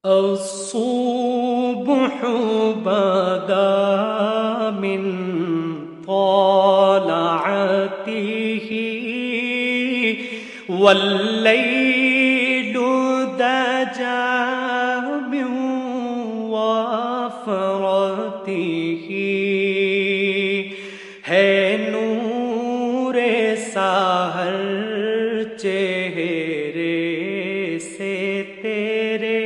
الصبح بدا من طلعته والليل دجى من وفرته ہے نور سحر چہرے سے تیرے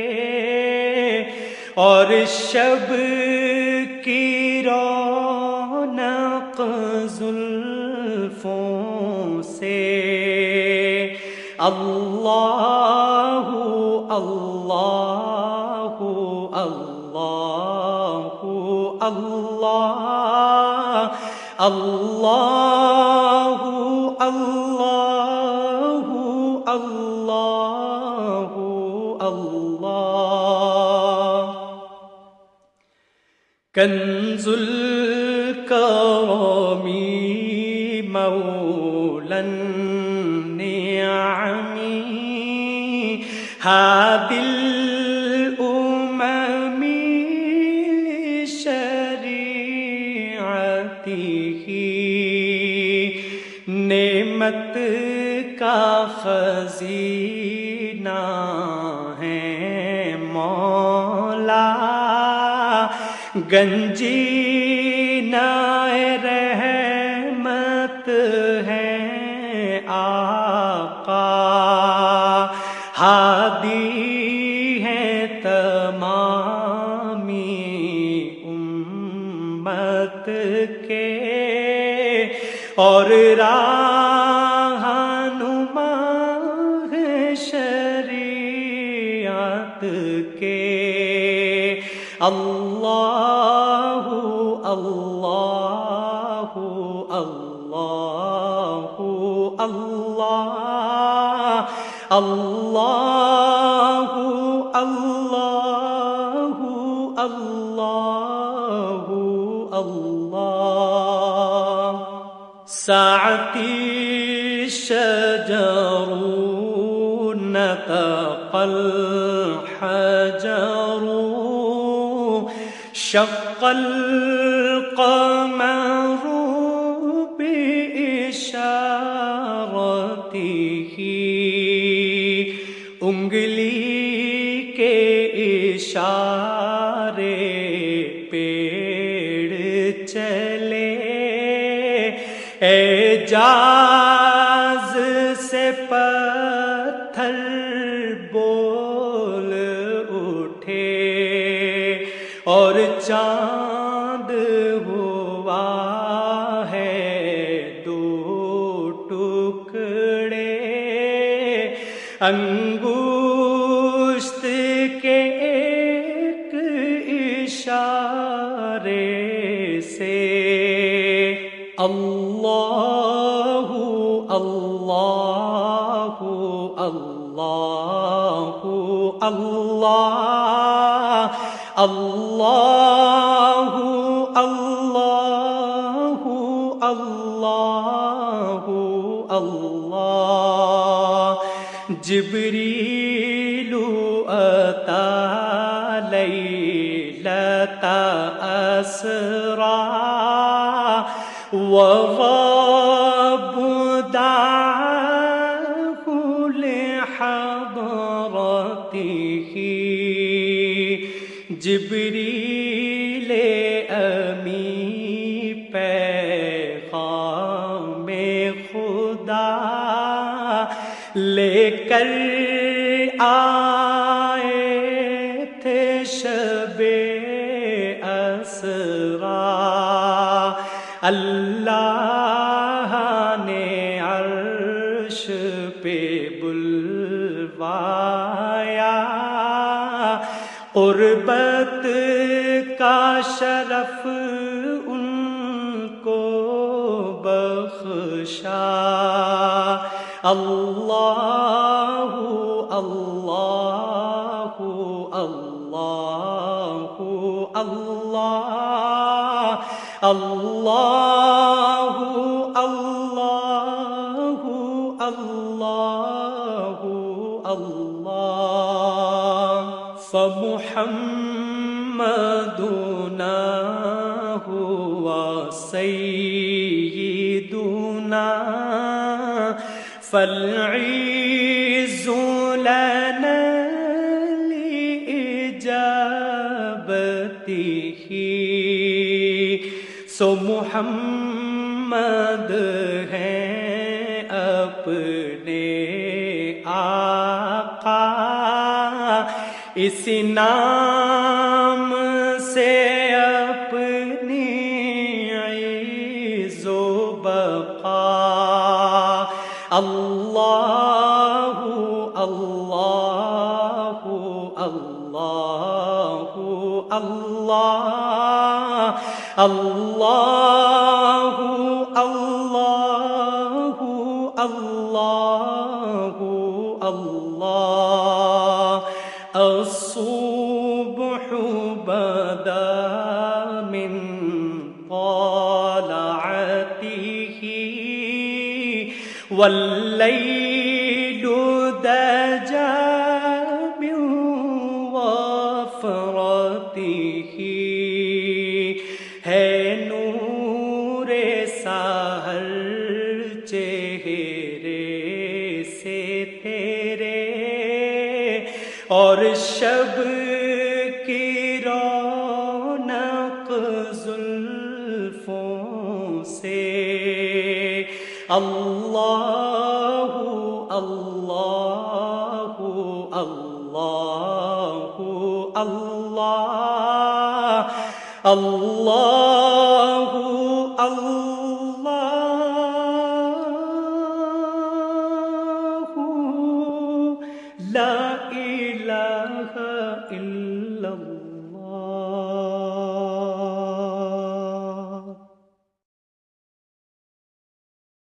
اور شب کی رونق زلفوں سے اللہ اللہ اللہ اللہ اللہ اللہ اللہ اللہ کنز الکرم مولا النعم هادي الأمم لشريعته نعمت کا خزینہ ہے مولا گنجینہ رحمت ہے آقا ہادی ہے تمامی امت کے اور رہنما ہے شریعت کے اللہ اللہ اللہ اللہ اللہ اللہ اللہ اللہ ساعتی شجر نطق الحجر شق القمر بإشارته انگلی کے اشارے پیڑ چلے اعجاز سے پتھر بول اٹھے اور چاند ہوا ہے دو ٹکڑے انگشت کے ایک اشارے سے اللہ اللہ اللہ اللہ اللہ اللہ اللہ اللہ جبریل اتی لیلۃ اسری وغاب دعاه لحضرته جبریل امی پیغام خدا لے کر آئے تھے شب اسری اللہ نے عرش پہ بلوایا قربت کا شرف ان کو بخشا اللہ اللہ اللہ اللہ اللہ اللہ اللہ اللہ فمحمدنا هو سيدنا فالعز لنا لإجابته سو محمد ہیں اپنے آقا اس نام سے اپنی عز و بقا اللہ اللہ اللہ اللہ اللہ اللہ اللہ اللہ الصبح بدا من طلعته والليل دجى من وفرته ہے نور سحر چہرے سے تیرے اور شب کی رونق زلفوں سے اللہ اللہ اللہ اللہ اللہ اللہ لا الہ الا